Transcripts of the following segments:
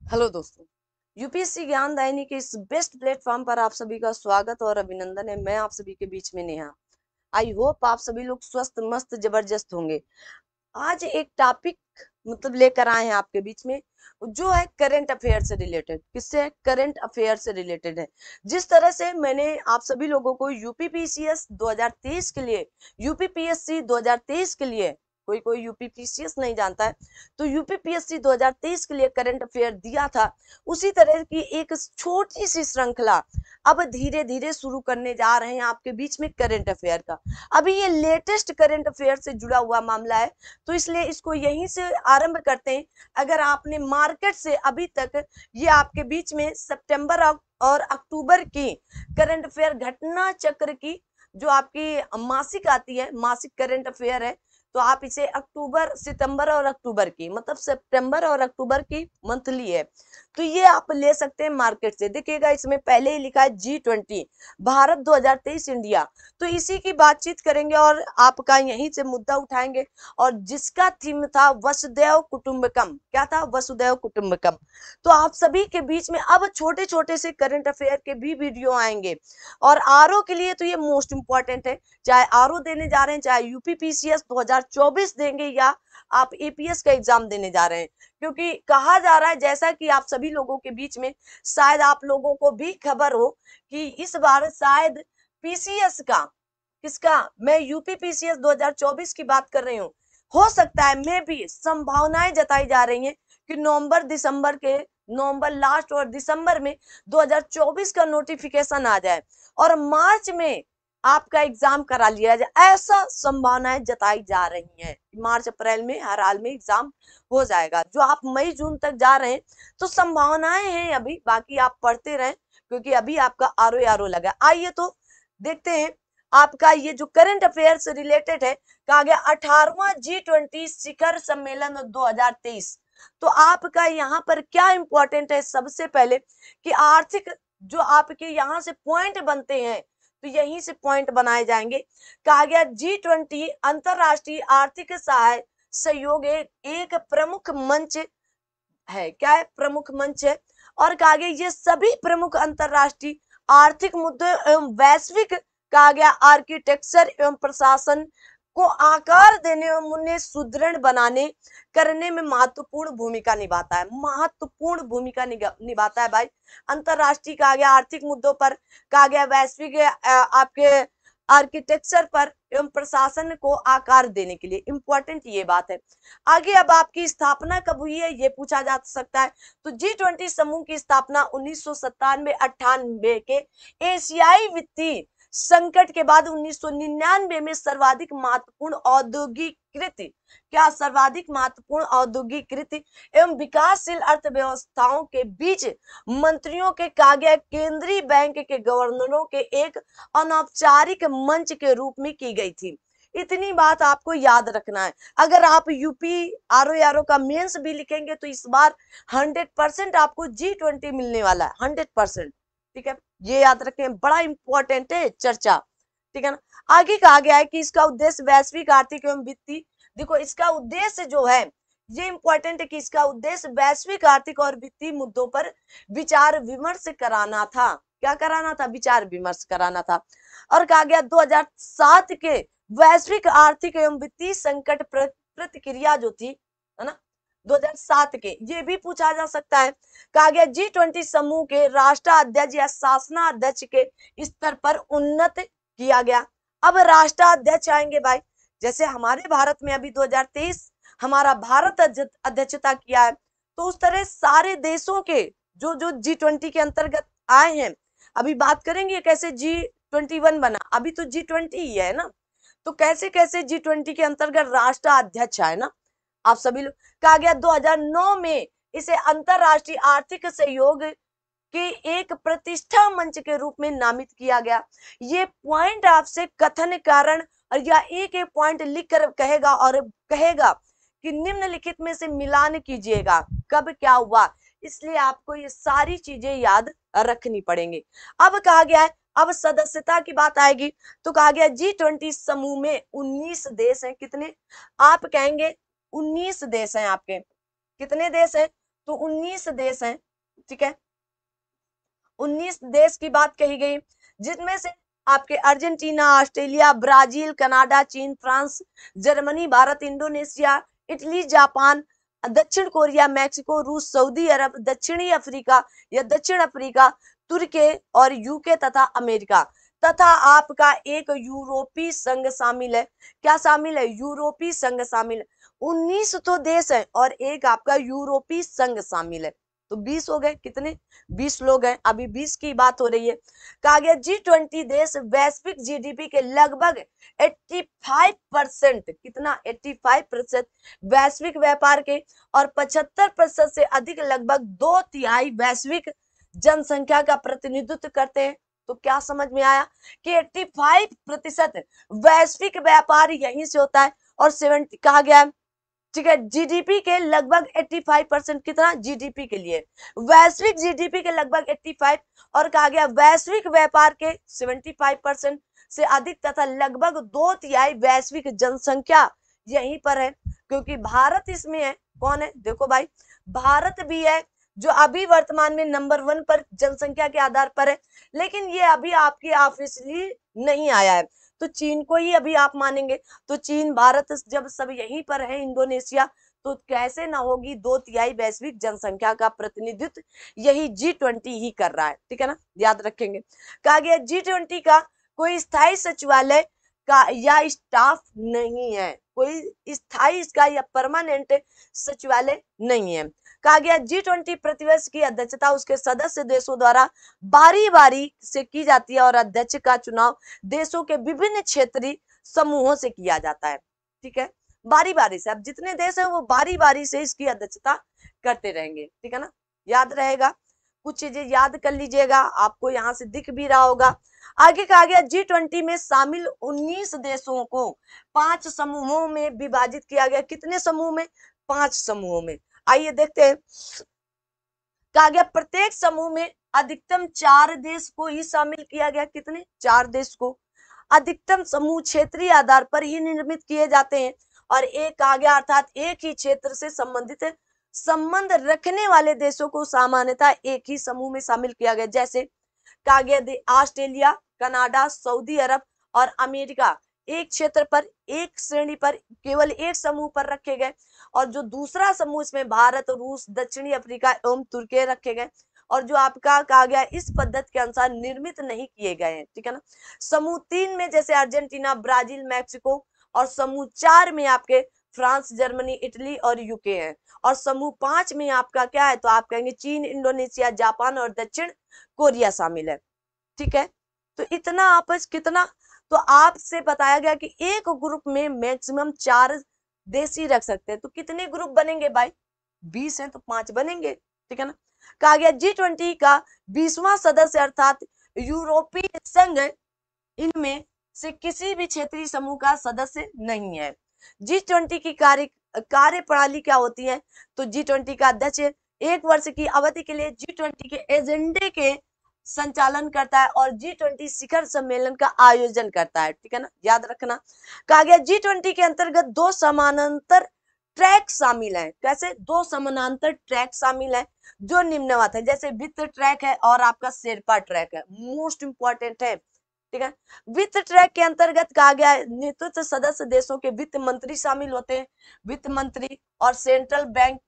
Hello दोस्तों, UPSC ज्ञान दायनी के इस बेस्ट प्लेटफॉर्म पर आप सभी का स्वागत और अभिनंदन है। मैं आप सभी के बीच में नेहा। आई होप आप सभी लोग स्वस्थ मस्त जबरदस्त होंगे। आज एक टॉपिक लेकर आए हैं आपके बीच में, जो है करंट अफेयर से रिलेटेड। किससे? करंट अफेयर से रिलेटेड है। जिस तरह से मैंने आप सभी लोगों को यूपीपीसीएस 2023 के लिए, यूपीपीएससी 2023 के लिए, कोई कोई यूपीपीसीएस नहीं जानता है, तो यूपीपीएससी 2023 के लिए करंट अफेयर दिया था। उसी तरह की एक छोटी सी श्रृंखला अब धीरे धीरे शुरू करने जा रहे हैं आपके बीच में करंट अफेयर का। अभी ये लेटेस्ट करंट अफेयर से जुड़ा हुआ मामला है, तो इसलिए इसको यहीं से आरंभ करते हैं। अगर आपने मार्केट से अभी तक ये आपके बीच में सितंबर और अक्टूबर की करंट अफेयर घटना चक्र की जो आपकी मासिक आती है, मासिक करंट अफेयर है, तो आप इसे अक्टूबर, सितंबर और अक्टूबर की, मतलब सितंबर और अक्टूबर की मंथली है, तो ये आप ले सकते हैं मार्केट से। देखिएगा इसमें पहले ही लिखा है G20 भारत 2023 इंडिया। तो इसी की बातचीत करेंगे और आपका यहीं से मुद्दा उठाएंगे, और जिसका थीम था वसुधैव कुटुंबकम। क्या था? वसुधैव कुटुंबकम। तो आप सभी के बीच में अब छोटे छोटे से करंट अफेयर के भी वीडियो आएंगे। और आरओ के लिए तो ये मोस्ट इंपॉर्टेंट है, चाहे आरओ देने जा रहे हैं, चाहे यूपीपीसीएस 2024 देंगे, या आप एपीएस का एग्जाम देने जा रहे हैं। क्योंकि कहा जा रहा है, जैसा कि आप सभी लोगों के बीच में शायद आप लोगों को भी खबर हो, कि इस बार शायद पीसीएस का, किसका? मैं यूपीपीसीएस 2024 की बात कर रही हूँ। हो सकता है, मैं भी संभावनाएं जताई जा रही हैं कि नवंबर लास्ट और दिसंबर में 2024 का नोटिफिकेशन आ जाए और मार्च में आपका एग्जाम करा लिया जाए। ऐसा संभावनाएं जताई जा रही हैं। मार्च अप्रैल में हर हाल में एग्जाम हो जाएगा। जो आप मई जून तक जा रहे हैं, तो संभावनाएं हैं अभी, बाकी आप पढ़ते रहें, क्योंकि अभी आपका आरओ लगा। आइए तो देखते हैं आपका ये जो करंट अफेयर से रिलेटेड है। कहा गया 18वां G20 शिखर सम्मेलन 2023। तो आपका यहाँ पर क्या इंपॉर्टेंट है? सबसे पहले कि आर्थिक जो आपके यहाँ से पॉइंट बनते हैं, तो यहीं से पॉइंट बनाए जाएंगे। कहा गया G20 अंतरराष्ट्रीय आर्थिक सहाय सहयोग एक प्रमुख मंच है। क्या है? प्रमुख मंच है। और कहा गया ये सभी प्रमुख अंतरराष्ट्रीय आर्थिक मुद्दे एवं वैश्विक, कहा गया आर्किटेक्चर एवं प्रशासन को आकार देने एवं उन्हें सुदृढ़ बनाने करने में महत्वपूर्ण भूमिका निभाता है। महत्वपूर्ण भूमिका निभाता है भाई। अंतरराष्ट्रीय कहा गया आर्थिक मुद्दों पर, कहा गया वैश्विक आपके आर्किटेक्चर पर एवं प्रशासन को आकार देने के लिए। इंपॉर्टेंट ये बात है। आगे अब आपकी स्थापना कब हुई है, ये पूछा जा सकता है। तो G20 समूह की स्थापना 1997-98 के एशियाई वित्तीय संकट के बाद 1999 में सर्वाधिक महत्वपूर्ण औद्योगिकृत, क्या? सर्वाधिक महत्वपूर्ण औद्योगिकृत एवं विकासशील अर्थव्यवस्थाओं के बीच मंत्रियों के, कहा गया केंद्रीय बैंक के गवर्नरों के एक अनौपचारिक मंच के रूप में की गई थी। इतनी बात आपको याद रखना है। अगर आप यूपी आरओ का मेंस भी लिखेंगे, तो इस बार 100% आपको G20 मिलने वाला है, 100%। ठीक है, ये याद रखें, बड़ा इंपॉर्टेंट है चर्चा। ठीक है ना। आगे कहा गया है कि इसका उद्देश्य वैश्विक आर्थिक एवं वित्तीय, देखो इसका उद्देश्य जो है, ये इंपॉर्टेंट है कि इसका उद्देश्य वैश्विक आर्थिक और वित्तीय मुद्दों पर विचार विमर्श कराना था। क्या कराना था? विचार विमर्श कराना था। और कहा गया 2007 के वैश्विक आर्थिक एवं वित्तीय संकट प्रतिक्रिया जो थी, है ना, 2007 के, ये भी पूछा जा सकता है। कहा गया G20 समूह के राष्ट्राध्यक्ष या शासनाध्यक्ष के स्तर पर उन्नत किया गया। अब राष्ट्राध्यक्ष आएंगे भाई। जैसे हमारे भारत में अभी 2023 हमारा भारत अध्यक्षता किया है, तो उस तरह सारे देशों के जो जो G20 के अंतर्गत आए हैं, अभी बात करेंगे कैसे G21 बना। अभी तो G20 ही है ना, तो कैसे कैसे G20 के अंतर्गत राष्ट्राध्यक्ष आए ना आप सभी लोग। कहा गया 2009 में इसे अंतरराष्ट्रीय आर्थिक सहयोग के एक प्रतिष्ठा मंच के रूप में नामित किया गया। ये पॉइंट आपसे कथन कारण या एक एक पॉइंट लिख कर कहेगा, और कहेगा कि निम्नलिखित में से मिलान कीजिएगा, कब क्या हुआ। इसलिए आपको ये सारी चीजें याद रखनी पड़ेंगी। अब कहा गया है, अब सदस्यता की बात आएगी, तो कहा गया G20 समूह में 19 देश हैं। कितने? आप कहेंगे 19 देश हैं आपके। कितने देश हैं? तो 19 देश हैं, ठीक है, 19 देश की बात कही गई, जिनमें से आपके अर्जेंटीना, ऑस्ट्रेलिया, ब्राजील, कनाडा, चीन, France, Germany, Bharat, Indonesia, Italy, Japan, दक्षिण कोरिया, मैक्सिको, रूस, सऊदी अरब, दक्षिणी अफ्रीका या दक्षिण अफ्रीका, तुर्की और यूके तथा अमेरिका, तथा आपका एक यूरोपीय संघ शामिल है। क्या शामिल है? यूरोपीय संघ शामिल है। 19 तो देश है और एक आपका यूरोपीय संघ शामिल है, तो 20 हो गए। कितने? 20 लोग हैं। अभी 20 की बात हो रही है। कहा गया G20 देश वैश्विक जीडीपी के लगभग 85%, कितना? 85% वैश्विक व्यापार के और 75% से अधिक, लगभग 2/3 वैश्विक जनसंख्या का प्रतिनिधित्व करते हैं। तो क्या समझ में आया कि 85% वैश्विक व्यापार यहीं से होता है और 70 कहा गया है, ठीक है, जीडीपी के लगभग 85%, कितना? जीडीपी के लिए वैश्विक जीडीपी के लगभग 85, और कहा गया वैश्विक व्यापार के 75% से अधिक तथा लगभग 2/3 वैश्विक जनसंख्या यहीं पर है, क्योंकि भारत इसमें है। कौन है? देखो भाई, भारत भी है जो अभी वर्तमान में नंबर 1 पर जनसंख्या के आधार पर है, लेकिन ये अभी आपकी ऑफिशियली नहीं आया है, तो चीन को ही अभी आप मानेंगे। तो चीन, भारत जब सब यहीं पर है, इंडोनेशिया, तो कैसे ना होगी 2/3 वैश्विक जनसंख्या का प्रतिनिधित्व यही G20 ही कर रहा है, ठीक है ना, याद रखेंगे। कहा गया G20 का कोई स्थायी सचिवालय का या स्टाफ नहीं है, कोई स्थायी इसका या परमानेंट सचिवालय नहीं है। कहा गया G20 प्रतिवर्ष की अध्यक्षता उसके सदस्य देशों द्वारा बारी बारी से की जाती है और अध्यक्ष का चुनाव देशों के विभिन्न क्षेत्रीय समूहों से किया जाता है, ठीक है, बारी बारी से। अब जितने देश हैं वो बारी बारी से इसकी अध्यक्षता करते रहेंगे, ठीक है ना, याद रहेगा। कुछ चीजें याद कर लीजिएगा, आपको यहाँ से दिख भी रहा होगा। आगे कहा गया G20 में शामिल 19 देशों को 5 समूहों में विभाजित किया गया। कितने समूह में? 5 समूहों में। आइए देखते हैं। कहा गया प्रत्येक समूह में अधिकतम 4 देश को ही शामिल किया गया। कितने? 4 देश को। अधिकतम समूह क्षेत्रीय आधार पर ही निर्मित किए जाते हैं और एक कहा गया अर्थात एक ही क्षेत्र से संबंधित संबंध रखने वाले देशों को सामान्यतः एक ही समूह में शामिल किया गया। जैसे कहा गया ऑस्ट्रेलिया, कनाडा, सऊदी अरब और अमेरिका एक क्षेत्र पर, एक श्रेणी पर, केवल एक समूह पर रखे गए, और जो दूसरा समूह इसमें भारत, रूस, दक्षिणी अफ्रीका एवं तुर्की रखे गए, और जो आपका कहा गया इस पद्धति के अनुसार निर्मित नहीं किए गए हैं, ठीक है ना। समूह 3 में जैसे अर्जेंटीना, ब्राजील, मैक्सिको, और समूह 4 में आपके फ्रांस, जर्मनी, इटली और यूके है, और समूह 5 में आपका क्या है? तो आप कहेंगे चीन, इंडोनेशिया, जापान और दक्षिण कोरिया शामिल है, ठीक है। तो इतना आपस कितना, तो आपसे बताया गया कि एक ग्रुप में मैक्सिमम 4 देश ही रख सकते हैं। तो कितने ग्रुप बनेंगे भाई? 20 हैं तो 5 बनेंगे, ठीक है ना। कहा गया G20 का 20वां सदस्य अर्थात यूरोपीय संघ इनमें से किसी भी क्षेत्रीय समूह का सदस्य नहीं है। G20 की कार्य प्रणाली क्या होती है? तो G20 का अध्यक्ष 1 वर्ष की अवधि के लिए G20 के एजेंडे के संचालन करता है और G20 शिखर सम्मेलन का आयोजन करता है, ठीक है ना, याद रखना। कहा गया G20 के अंतर्गत 2 समानांतर ट्रैक शामिल है। कैसे? 2 समानांतर ट्रैक शामिल है जो निम्नवत है, जैसे वित्त ट्रैक है और आपका शेरपा ट्रैक है, मोस्ट इंपॉर्टेंट है, ठीक है। वित्त ट्रैक के अंतर्गत कहा गया नेतृत्व सदस्य देशों के वित्त मंत्री शामिल होते हैं, वित्त मंत्री और सेंट्रल बैंक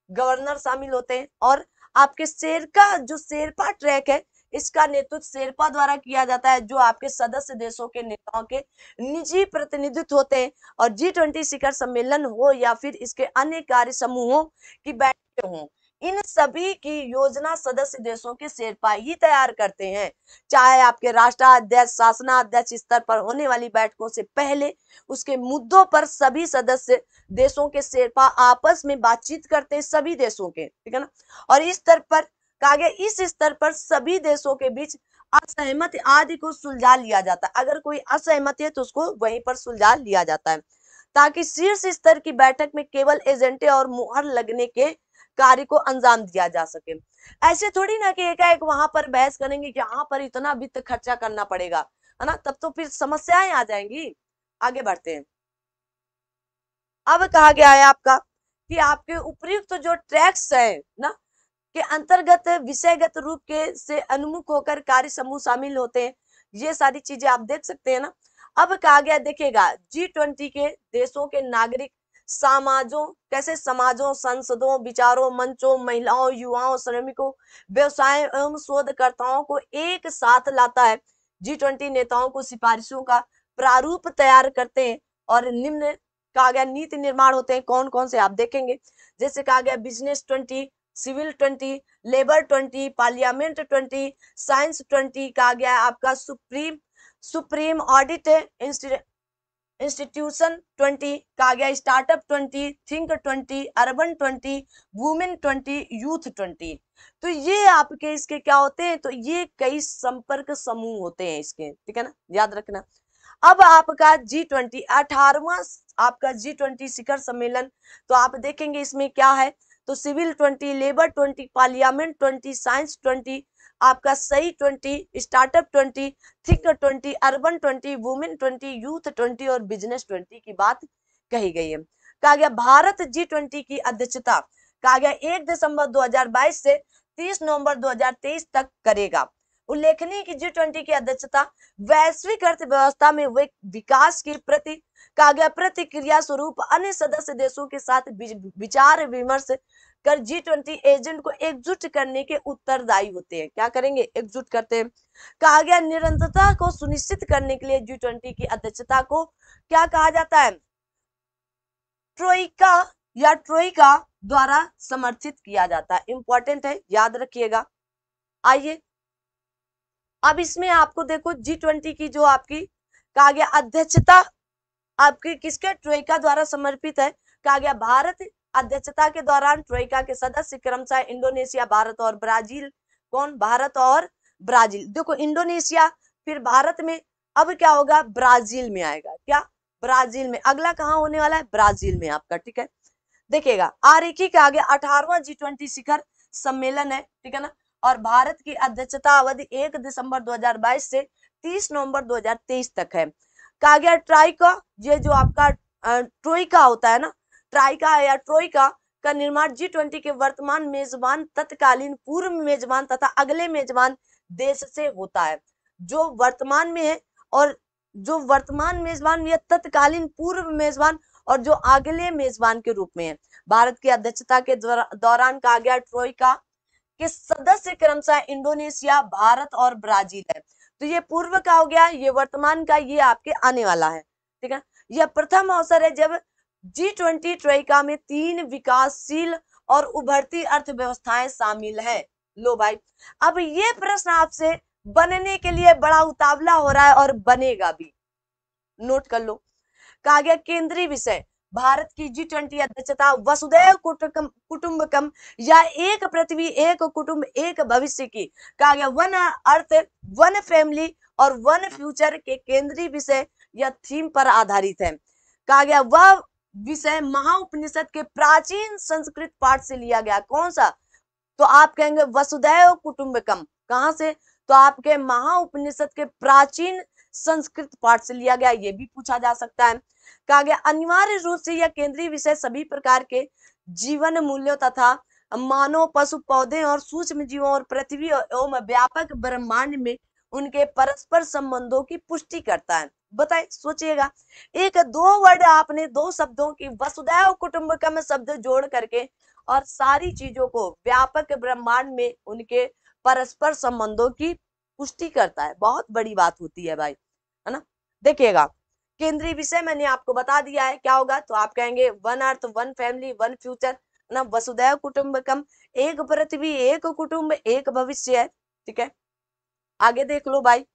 गवर्नर शामिल होते हैं, और आपके शेरपा ट्रैक है इसका नेतृत्व शेरपा द्वारा किया जाता है, जो आपके सदस्य देशों के नेताओं के निजी प्रतिनिधित्व होते हैं। और G20 शिखर सम्मेलन हो या फिर इसके अन्य कार्य समूहों की बैठकें हों, इन सभी की योजना सदस्य देशों के शेरपा ही तैयार करते हैं। चाहे आपके राष्ट्राध्यक्ष, शासनाध्यक्ष स्तर पर होने वाली बैठकों से पहले उसके मुद्दों पर सभी सदस्य देशों के शेरपा आपस में बातचीत करते हैं, सभी देशों के, ठीक है ना। और इस स्तर पर कहा गया इस स्तर पर सभी देशों के बीच असहमति आदि को सुलझा लिया जाता है। अगर कोई असहमति है तो उसको वहीं पर सुलझा लिया जाता है, ताकि शीर्ष स्तर की बैठक में केवल एजेंडे और मुहर लगने के कार्य को अंजाम दिया जा सके। ऐसे थोड़ी ना कि एकाएक वहां पर बहस करेंगे कि यहाँ पर इतना वित्त खर्चा करना पड़ेगा, है ना, तब तो फिर समस्याएं आ जाएंगी। आगे बढ़ते हैं। अब कहा गया है आपका कि आपके उपयुक्त जो ट्रैक्स है ना के अंतर्गत विषयगत रूप के से उन्मुख होकर कार्य समूह शामिल होते हैं। ये सारी चीजें आप देख सकते हैं ना। अब कहा गया देखिएगा G20 के देशों के नागरिक समाजों, कैसे समाजों, संसदों, विचारों, मंचों, महिलाओं, युवाओं, श्रमिकों, व्यवसाय एवं शोधकर्ताओं को एक साथ लाता है। G20 नेताओं को सिफारिशों का प्रारूप तैयार करते हैं और निम्न कहा गया नीति निर्माण होते हैं। कौन कौन से आप देखेंगे, जैसे कहा गया business 20, civil 20, labour 20, parliament 20, science 20, कहा गया है आपका सुप्रीम ऑडिट इंस्टीट्यूशन 20, कहा गया startup 20, think 20, urban 20, women 20, youth 20। तो ये आपके इसके क्या होते हैं, तो ये कई संपर्क समूह होते हैं इसके, ठीक है ना, याद रखना। अब आपका G20 18वां आपका G20 शिखर सम्मेलन, तो आप देखेंगे इसमें क्या है, तो सिविल 20, लेबर 20, पार्लियामेंट 20, साइंस 20, आपका सही 20, startup 20, think 20, urban 20, women 20, youth 20 और बिजनेस 20 की बात कही गई है। कहा गया भारत G20 की अध्यक्षता कहा गया 1 दिसंबर 2022 से 30 नवंबर 2023 तक करेगा। उल्लेखनीय कि G20 की अध्यक्षता वैश्विक अर्थव्यवस्था में विकास की कहा गया प्रतिक्रिया स्वरूप अन्य सदस्य देशों के साथ विचार विमर्श कर G20 एजेंट को एकजुट करने के उत्तरदायी होते हैं। क्या करेंगे, एकजुट करते हैं। कहा गया निरंतरता को सुनिश्चित करने के लिए G20 की अध्यक्षता को क्या कहा जाता है, ट्रोइका या ट्रोइका द्वारा समर्थित किया जाता है। इंपॉर्टेंट है, याद रखिएगा। आइए अब इसमें आपको देखो G20 की जो आपकी कहा गया अध्यक्षता आपकी किसके, ट्रोइका द्वारा समर्पित है। कहा गया भारत अध्यक्षता के दौरान ट्रोइका के सदस्य क्रमशः इंडोनेशिया, भारत और ब्राजील। कौन, भारत और ब्राजील। देखो इंडोनेशिया, फिर भारत में, अब क्या होगा, ब्राजील में आएगा। क्या, ब्राजील में। अगला कहाँ होने वाला है, ब्राजील में आपका, ठीक है। देखिएगा आरेखी के आगे 18वां G20 शिखर सम्मेलन है, ठीक है ना, और भारत की अध्यक्षता अवधि 1 दिसंबर 2022 से 30 नवंबर 2023 तक है। कहा गया ट्राइका, ये जो आपका ट्रोइका होता है ना, ट्राइका या ट्रोइका का निर्माण G20 के वर्तमान मेजबान, तत्कालीन पूर्व मेजबान तथा अगले मेजबान देश से होता है। जो वर्तमान में है और जो वर्तमान मेजबान या तत्कालीन पूर्व मेजबान और जो अगले मेजबान के रूप में है। भारत की अध्यक्षता के दौरान कहा गया ट्रोइका के सदस्य क्रमशः इंडोनेशिया, भारत और ब्राजील है। तो ये पूर्व का हो गया, ये वर्तमान का, ये आपके आने वाला है, ठीक है। यह प्रथम अवसर है जब G20 ट्रोइका में 3 विकासशील और उभरती अर्थव्यवस्थाएं शामिल है। लो भाई, अब ये प्रश्न आपसे बनने के लिए बड़ा उतावला हो रहा है और बनेगा भी, नोट कर लो। कहा गया केंद्रीय विषय भारत की G20 अध्यक्षता वसुधैव कुटुंबकम या एक पृथ्वी, एक कुटुंब, एक भविष्य की, कहा गया वन अर्थ, वन फैमिली और वन फ्यूचर के केंद्रीय विषय या थीम पर आधारित है। कहा गया वह विषय महाउपनिषद के प्राचीन संस्कृत पाठ से लिया गया। कौन सा, तो आप कहेंगे वसुधैव कुटुंबकम, कहां से, तो आपके महाउपनिषद के प्राचीन संस्कृत पाठ से लिया गया, ये भी पूछा जा सकता है। कहा गया अनिवार्य रूप से यह केंद्रीय विषय सभी प्रकार के जीवन मूल्यों तथा मानव, पशु, पौधे और सूक्ष्म जीवों और पृथ्वी एवं व्यापक ब्रह्मांड में उनके परस्पर संबंधों की पुष्टि करता है। बताए, सोचिएगा, एक दो वर्ड आपने, दो शब्दों की वसुधैव कुटुंबकम शब्द जोड़ करके और सारी चीजों को व्यापक ब्रह्मांड में उनके परस्पर संबंधों की पुष्टि करता है। बहुत बड़ी बात होती है भाई, है ना। देखिएगा केंद्रीय विषय मैंने आपको बता दिया है क्या होगा, तो आप कहेंगे one earth, one family, one future, ना वसुधैव कुटुंबकम, एक पृथ्वी, एक कुटुंब, एक भविष्य है, ठीक है। आगे देख लो भाई,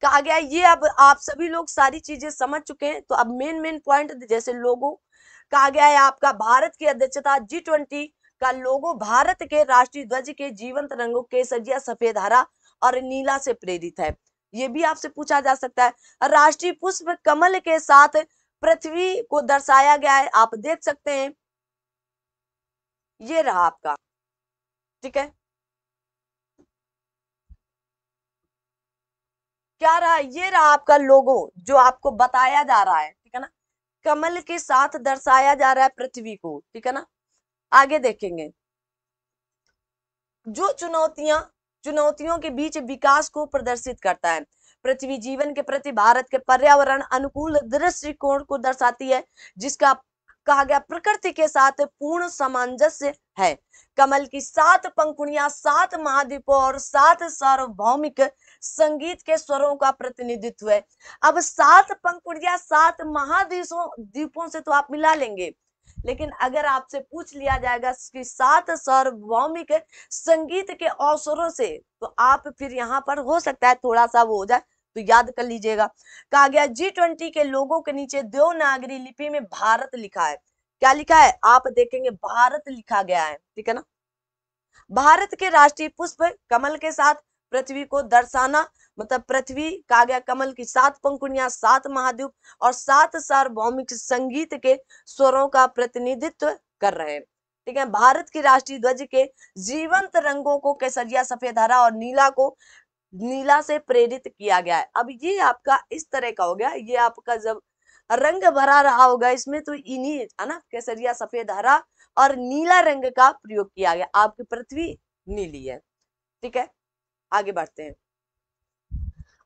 कहा गया ये अब आप सभी लोग सारी चीजें समझ चुके हैं। तो अब मेन पॉइंट, जैसे लोगो कहा गया है आपका भारत की अध्यक्षता G20 का लोगो भारत के राष्ट्रीय ध्वज के जीवंत रंगों केसरिया, सफेद, हरा और नीला से प्रेरित है। ये भी आपसे पूछा जा सकता है। राष्ट्रीय पुष्प कमल के साथ पृथ्वी को दर्शाया गया है, आप देख सकते हैं, ये रहा आपका, ठीक है। क्या रहा, ये रहा आपका लोगो जो आपको बताया जा रहा है, ठीक है ना। कमल के साथ दर्शाया जा रहा है पृथ्वी को, ठीक है ना। आगे देखेंगे, जो चुनौतियों के बीच विकास को प्रदर्शित करता है। पृथ्वी जीवन के प्रति भारत के पर्यावरण अनुकूल दृष्टिकोण को दर्शाती है, जिसका कहा गया प्रकृति के साथ पूर्ण सामंजस्य है। कमल की 7 पंखुड़ियां 7 महाद्वीपों और 7 सार्वभौमिक संगीत के स्वरों का प्रतिनिधित्व है। अब 7 पंखुड़ियां 7 महाद्वीपों द्वीपों से तो आप मिला लेंगे, लेकिन अगर आपसे पूछ लिया जाएगा कि 7 सार्वभौमिक संगीत के अवसरों से, तो आप फिर यहाँ पर हो सकता है थोड़ा सा वो हो जाए, तो याद कर लीजिएगा। कहा गया G20 के लोगों के नीचे देवनागरी लिपि में भारत लिखा है। क्या लिखा है? आप देखेंगे भारत लिखा गया है, ठीक है ना। भारत के राष्ट्रीय पुष्प कमल के साथ पृथ्वी को दर्शाना, मतलब पृथ्वी कहा गया कमल की 7 पंखुड़ियां 7 महाद्वीप और 7 सार्वभौमिक संगीत के स्वरों का प्रतिनिधित्व कर रहे हैं, ठीक है। भारत की राष्ट्रीय ध्वज के जीवंत रंगों को केसरिया, सफेद, हरा और नीला से प्रेरित किया गया है। अब ये आपका इस तरह का हो गया, ये आपका जब रंग भरा रहा होगा इसमें तो इन्हीं है ना, केसरिया, सफेद, हरा और नीला रंग का प्रयोग किया गया। आपकी पृथ्वी नीली है, ठीक है। आगे बढ़ते हैं।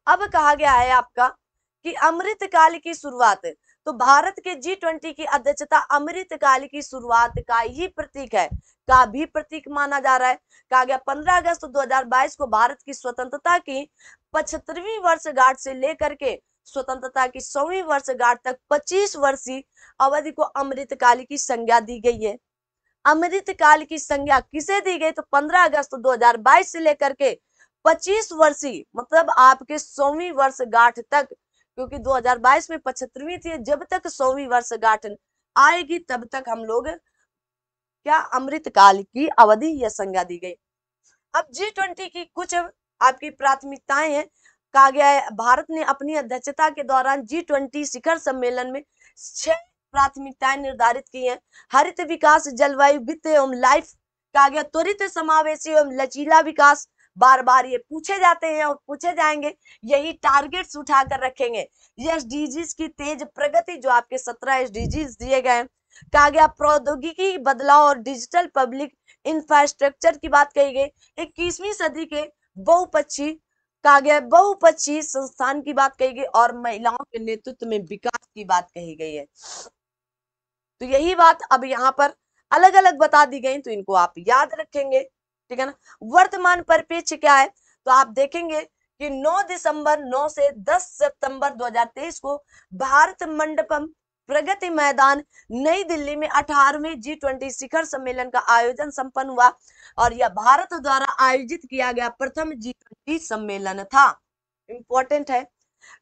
अब कहा गया है आपका कि अमृतकाल की शुरुआत, तो भारत के G20 की अध्यक्षता अमृतकाल की शुरुआत का ही प्रतीक है, का भी प्रतीक माना जा रहा है। कहा गया 15 अगस्त 2022 को भारत की स्वतंत्रता की 75वीं वर्षगांठ से लेकर के स्वतंत्रता की 100वीं वर्षगांठ तक 25 वर्षीय अवधि को अमृतकाल की संज्ञा दी गई है। अमृतकाल की संज्ञा किसे दी गई? तो 15 अगस्त 2022 से लेकर के 25 वर्षीय, मतलब आपके 100वीं वर्षगांठ तक, क्योंकि 2022 में 75वीं थी, जब तक 100वीं वर्षगांठ आएगी तब तक हम लोग क्या अमृतकाल की अवधि या संज्ञा दी गई। अब G20 की कुछ आपकी प्राथमिकताएं हैं। कहा गया है भारत ने अपनी अध्यक्षता के दौरान G20 शिखर सम्मेलन में 6 प्राथमिकताएं निर्धारित की हैं। हरित विकास, जलवायु, वित्त एवं लाइफ, कहा गया त्वरित, समावेशी एवं लचीला विकास। बार बार ये पूछे जाते हैं और पूछे जाएंगे, यही टारगेट्स उठाकर रखेंगे। ये एसडीजीज की तेज प्रगति, जो आपके 17 एसडीजीज दिए गए हैं। कहा गया प्रौद्योगिकी बदलाव और डिजिटल पब्लिक इंफ्रास्ट्रक्चर की बात कही गई। 21वीं सदी के बहुपक्षीय, कहा गया बहुपक्षीय संस्थान की बात कही गई और महिलाओं के नेतृत्व में विकास की बात कही गई है। तो यही बात अब यहाँ पर अलग अलग बता दी गई, तो इनको आप याद रखेंगे, ठीक है ना। वर्तमान परिप्रेक्ष्य क्या है? तो आप देखेंगे कि 9 से 10 सितंबर 2023 को भारत मंडपम प्रगति मैदान नई दिल्ली में 18वें G20 शिखर सम्मेलन का आयोजन संपन्न हुआ और यह भारत द्वारा आयोजित किया गया प्रथम G20 सम्मेलन था। इंपॉर्टेंट है।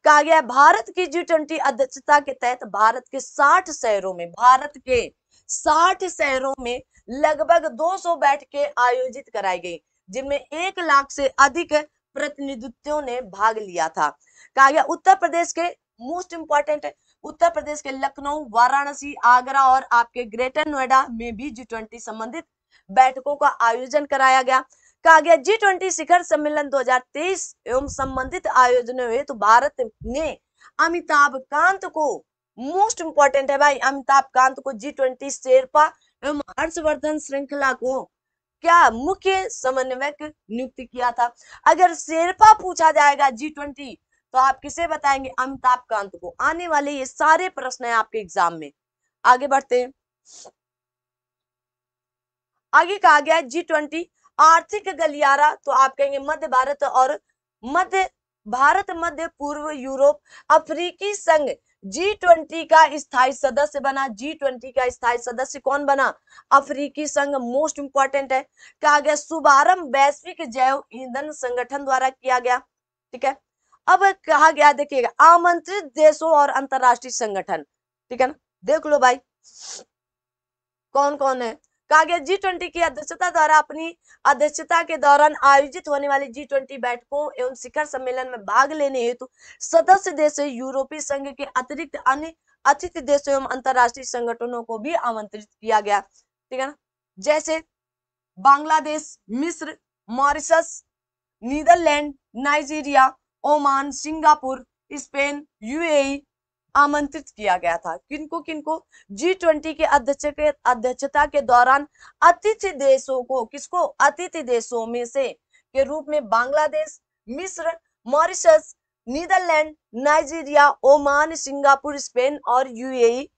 कहा गया भारत की G20 अध्यक्षता के तहत भारत के 60 शहरों में लगभग 200 बैठकें आयोजित कराई गई, जिनमें 1 लाख से अधिक प्रतिनिधियों ने भाग लिया था। कहा गया उत्तर प्रदेश के मोस्ट इंपॉर्टेंट है, उत्तर प्रदेश के लखनऊ, वाराणसी, आगरा और आपके ग्रेटर नोएडा में भी G20 संबंधित बैठकों का आयोजन कराया गया। कहा गया G20 शिखर सम्मेलन 2023 एवं संबंधित आयोजनों हुए, तो भारत ने अमिताभ कांत को, मोस्ट इंपॉर्टेंट है भाई, अमिताभ कांत को G20 शेरपा एवं हर्षवर्धन श्रृंखला को क्या मुख्य समन्वयक नियुक्त किया था। अगर शेरपा पूछा जाएगा G20 तो आप किसे बताएंगे? अमिताभ कांत को। आने वाले ये सारे प्रश्न है आपके एग्जाम में। आगे बढ़ते हैं। आगे कहा गया G20 आर्थिक गलियारा, तो आप कहेंगे मध्य भारत, मध्य पूर्व यूरोप, अफ्रीकी संघ G20 का स्थायी सदस्य बना। G20 का स्थायी सदस्य कौन बना? अफ्रीकी संघ, मोस्ट इंपॉर्टेंट है। कहा गया शुभारंभ वैश्विक जैव ईंधन संगठन द्वारा किया गया, ठीक है। अब कहा गया देखिएगा आमंत्रित देशों और अंतरराष्ट्रीय संगठन, ठीक है ना, देख लो भाई कौन कौन है। कहा गया G20 की अध्यक्षता द्वारा अपनी अध्यक्षता के दौरान आयोजित होने वाली G20 बैठकों एवं शिखर सम्मेलन में भाग लेने हेतु सदस्य देश यूरोपीय संघ के अतिरिक्त अन्य अतिथि देशों एवं अंतरराष्ट्रीय संगठनों को भी आमंत्रित किया गया, ठीक है ना, जैसे बांग्लादेश, मिस्र, Mauritius, Netherlands, Nigeria, Oman, Singapore, Spain, UAE, आमंत्रित किया गया था। किनको किनको? G20 के अध्यक्षता के दौरान अतिथि देशों को, किसको? अतिथि देशों में से के रूप में बांग्लादेश, मिस्र, Mauritius, Netherlands, Nigeria, Oman, Singapore, Spain और यूएई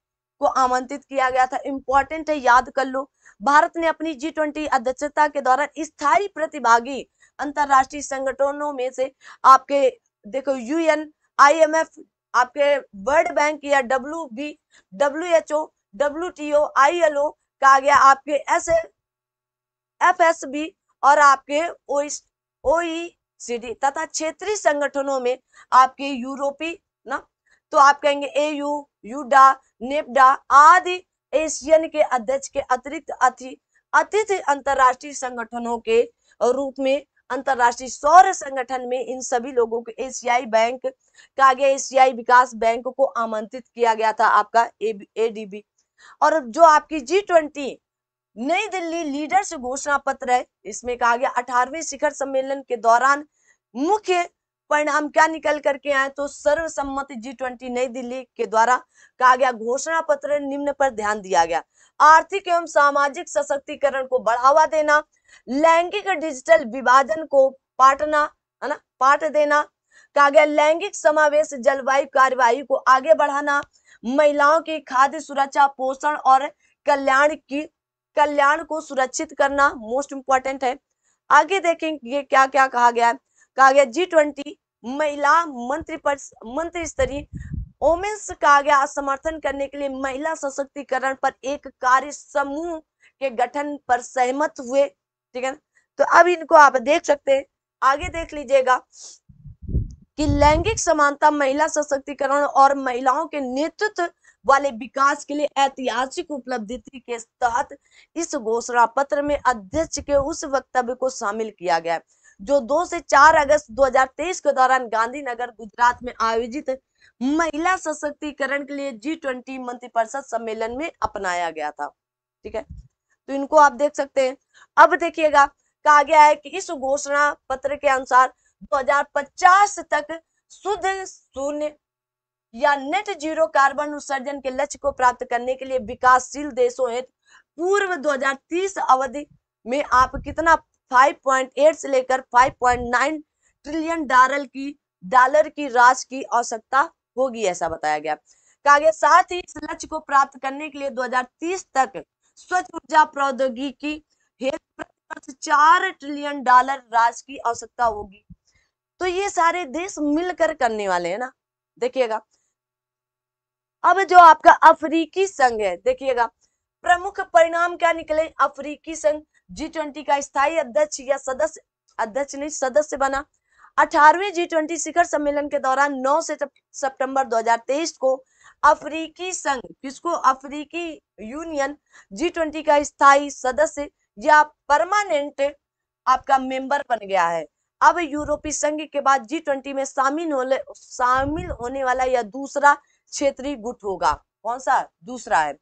को आमंत्रित किया गया था। इंपॉर्टेंट है, याद कर लो। भारत ने अपनी G20 अध्यक्षता के दौरान स्थायी प्रतिभागी अंतरराष्ट्रीय संगठनों में से आपके देखो UN, IMF, आपके वर्ल्ड बैंक या WHO, WTO, ILO कहा गया, आपके FSB और आपके OECD तथा क्षेत्रीय संगठनों में आपके यूरोपीय ना, तो आप कहेंगे AU, यूडा, नेप्डा आदि एशियन के अध्यक्ष के अतिरिक्त अतिथि अंतरराष्ट्रीय संगठनों के रूप में अंतरराष्ट्रीय सौर संगठन में इन सभी लोगों को एशियाई बैंक कहा गया, एशियाई विकास बैंक को आमंत्रित किया गया था, आपका ADB। और जो आपकी G20 नई दिल्ली लीडर्स घोषणा पत्र है, इसमें कहा गया 18वें शिखर सम्मेलन के दौरान मुख्य परिणाम क्या निकल करके आए, तो सर्वसम्मति G20 नई दिल्ली के द्वारा कहा गया घोषणा पत्र निम्न पर ध्यान दिया गया: आर्थिक एवं सामाजिक सशक्तिकरण को बढ़ावा देना, लैंगिक डिजिटल विभाजन को पाटना है ना, पाट देना, कहा गया लैंगिक समावेश, जलवायु कार्यवाही को आगे बढ़ाना, महिलाओं की खाद्य सुरक्षा, पोषण और कल्याण को सुरक्षित करना, मोस्ट इंपॉर्टेंट है। आगे देखेंगे क्या क्या कहा गया। कहा गया G20 महिला मंत्री स्तरीय वोमेन्स कहा गया समर्थन करने के लिए महिला सशक्तिकरण पर एक कार्य समूह के गठन पर सहमत हुए। ठीक है, तो अब इनको आप देख सकते हैं, आगे देख लीजिएगा कि लैंगिक समानता, महिला सशक्तिकरण और महिलाओं के नेतृत्व वाले विकास के लिए ऐतिहासिक उपलब्धि के तहत इस घोषणा पत्र में अध्यक्ष के उस वक्तव्य को शामिल किया गया जो 2 से 4 अगस्त 2023 के दौरान गांधीनगर गुजरात में आयोजित महिला सशक्तिकरण के लिए G20 मंत्रिपरिषद सम्मेलन में अपनाया गया था। ठीक है, तो इनको आप देख सकते हैं। अब देखिएगा, कहा गया है कि इस घोषणा पत्र के अनुसार 2050 तक शुद्ध शून्य या नेट जीरो कार्बन उत्सर्जन के लक्ष्य को प्राप्त करने के लिए विकासशील देशों हेतु पूर्व 2030 अवधि में आप कितना 5.8 से लेकर 5.9 ट्रिलियन डॉलर की राशि की आवश्यकता होगी, ऐसा बताया गया। कहा गया साथ ही इस लक्ष्य को प्राप्त करने के लिए 2030 तक स्वच्छ ऊर्जा प्रौद्योगिकी हेतु 4 ट्रिलियन डॉलर राशि की आवश्यकता होगी। तो ये सारे देश मिलकर करने वाले हैं ना। देखिएगा, अब जो आपका अफ्रीकी संघ है, देखिएगा प्रमुख परिणाम क्या निकले। अफ्रीकी संघ G20 का स्थायी अध्यक्ष या सदस्य बना। 18वें G20 शिखर सम्मेलन के दौरान 9 सितंबर 2023 को अफ्रीकी संघ, किसको? अफ्रीकी यूनियन G20 का स्थायी सदस्य या परमानेंट आपका मेंबर बन गया है। अब यूरोपीय संघ के बाद G20 में शामिल होने वाला यह दूसरा क्षेत्रीय गुट होगा। कौन सा? दूसरा है।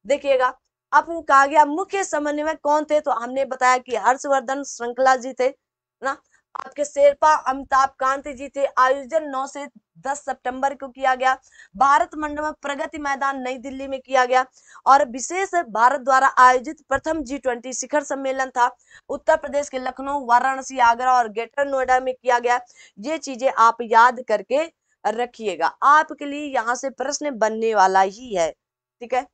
देखिएगा, अब कहा गया मुख्य समन्वयक कौन थे, तो हमने बताया कि हर्षवर्धन श्रृंखला जी थे ना, आपके शेरपा अमिताभ कांत जी थे। आयोजन 9 से 10 सितंबर को किया गया। भारत मंडप प्रगति मैदान नई दिल्ली में किया गया और विशेष भारत द्वारा आयोजित प्रथम G20 शिखर सम्मेलन था उत्तर प्रदेश के लखनऊ, वाराणसी, आगरा और ग्रेटर नोएडा में किया गया। ये चीजें आप याद करके रखिएगा, आपके लिए यहाँ से प्रश्न बनने वाला ही है। ठीक है,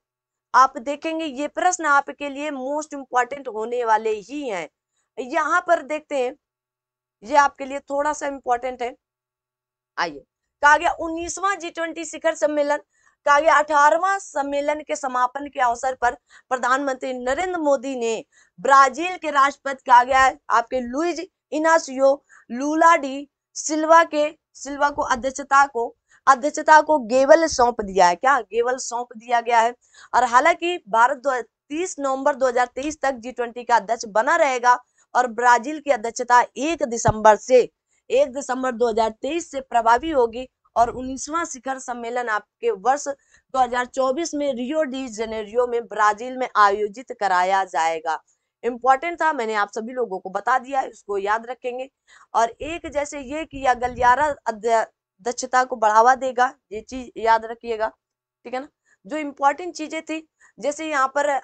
आप देखेंगे ये प्रश्न आपके लिए मोस्ट इंपॉर्टेंट होने वाले ही हैं। यहाँ पर देखते हैं, ये आपके लिए थोड़ा सा इंपॉर्टेंट है। आइए, कहा गया 19वां G20 शिखर सम्मेलन, कहा गया 18वां सम्मेलन के समापन के अवसर पर प्रधानमंत्री नरेंद्र मोदी ने ब्राजील के राष्ट्रपति, कहा गया है आपके लुइज इनासियो लूला डी सिल्वा को अध्यक्षता को गेवल सौंप दिया है। क्या? गेवल सौंप दिया गया है। और हालांकि भारत 30 नवंबर 2023 तक G20 का अध्यक्ष बना रहेगा और ब्राजील की अध्यक्षता 1 दिसंबर 2023 से प्रभावी होगी और 19वां शिखर सम्मेलन आपके वर्ष 2024 में रियो डी जेनेरियो में ब्राजील में आयोजित कराया जाएगा। इंपॉर्टेंट था, मैंने आप सभी लोगों को बता दिया है, इसको याद रखेंगे। और एक जैसे ये कि गलियारा दक्षता को बढ़ावा देगा, ये चीज याद रखिएगा, ठीक है ना। जो इंपॉर्टेंट चीजें थी, जैसे यहाँ पर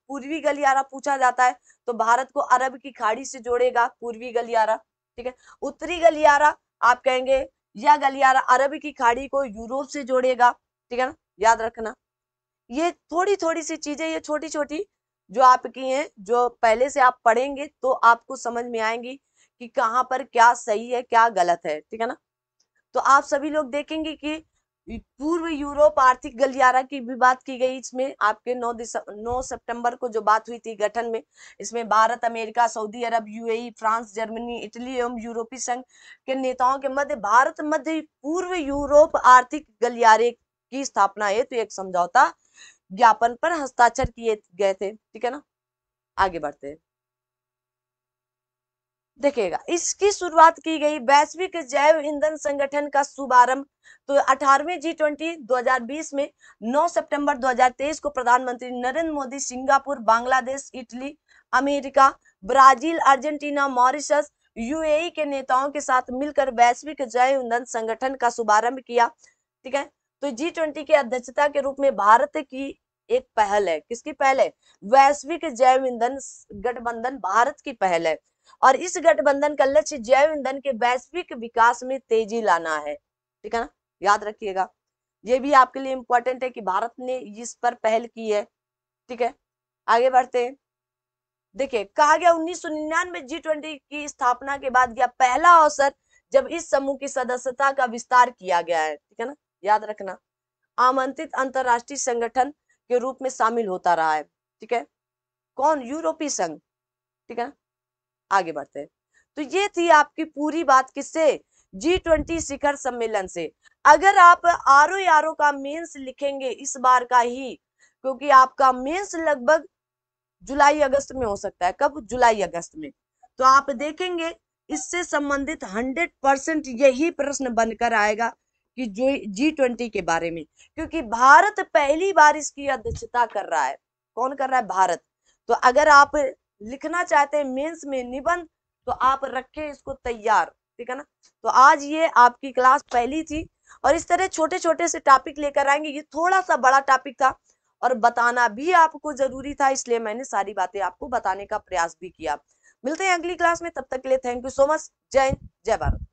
पूर्वी गलियारा पूछा जाता है, तो भारत को अरब की खाड़ी से जोड़ेगा पूर्वी गलियारा, ठीक है। उत्तरी गलियारा आप कहेंगे, यह गलियारा अरब की खाड़ी को यूरोप से जोड़ेगा, ठीक है ना, याद रखना। ये थोड़ी थोड़ी सी चीजें, ये छोटी छोटी जो आपकी हैं, जो पहले से आप पढ़ेंगे तो आपको समझ में आएंगी कि कहाँ पर क्या सही है क्या गलत है, ठीक है ना। तो आप सभी लोग देखेंगे कि पूर्व यूरोप आर्थिक गलियारा की भी बात की गई, इसमें आपके 9 सितंबर को जो बात हुई थी गठन में, इसमें भारत, अमेरिका, सऊदी अरब, यूएई, फ्रांस, जर्मनी, इटली एवं यूरोपीय संघ के नेताओं के मध्य भारत मध्य पूर्व यूरोप आर्थिक गलियारे की स्थापना हेतु एक समझौता ज्ञापन पर हस्ताक्षर किए गए थे, ठीक है ना। आगे बढ़ते हैं, देखिएगा इसकी शुरुआत की गई वैश्विक जैव ईंधन संगठन का शुभारंभ तो 18वें G20 2020 में 9 सितंबर 2023 को प्रधानमंत्री Narendra Modi Singapore, Bangladesh, Italy, America, Brazil, Argentina, Mauritius, UAE के नेताओं के साथ मिलकर वैश्विक जैव ईंधन संगठन का शुभारंभ किया, ठीक है। तो G20 की अध्यक्षता के रूप में भारत की एक पहल है, किसकी पहल है? वैश्विक जैव ईंधन गठबंधन भारत की पहल है, और इस गठबंधन का लक्ष्य जैव ईंधन के वैश्विक विकास में तेजी लाना है, ठीक है ना, याद रखिएगा। ये भी आपके लिए इंपॉर्टेंट है कि भारत ने इस पर पहल की है, ठीक है। आगे बढ़ते हैं, देखिए कहा गया 1999 G20 की स्थापना के बाद यह पहला अवसर जब इस समूह की सदस्यता का विस्तार किया गया है, ठीक है ना, याद रखना। आमंत्रित अंतरराष्ट्रीय संगठन के रूप में शामिल होता रहा है, ठीक है। कौन? यूरोपीय संघ, ठीक है ना। आगे बढ़ते हैं, तो ये थी आपकी पूरी बात किससे? G20 शिखर सम्मेलन से। अगर आप RO का मेंस लिखेंगे इस बार का ही, क्योंकि आपका मेंस लगभग जुलाई अगस्त में हो सकता है, कब? जुलाई अगस्त में, तो आप देखेंगे इससे संबंधित 100% यही प्रश्न बनकर आएगा कि जो G20 के बारे में, क्योंकि भारत पहली बार इसकी अध्यक्षता कर रहा है। कौन कर रहा है? भारत। तो अगर आप लिखना चाहते हैं मेंस में निबंध, तो आप रखें इसको तैयार, ठीक है ना। तो आज ये आपकी क्लास पहली थी, और इस तरह छोटे छोटे से टॉपिक लेकर आएंगे। ये थोड़ा सा बड़ा टॉपिक था और बताना भी आपको जरूरी था, इसलिए मैंने सारी बातें आपको बताने का प्रयास भी किया। मिलते हैं अगली क्लास में, तब तक के लिए थैंक यू सो मच। जय हिंद, जय भारत।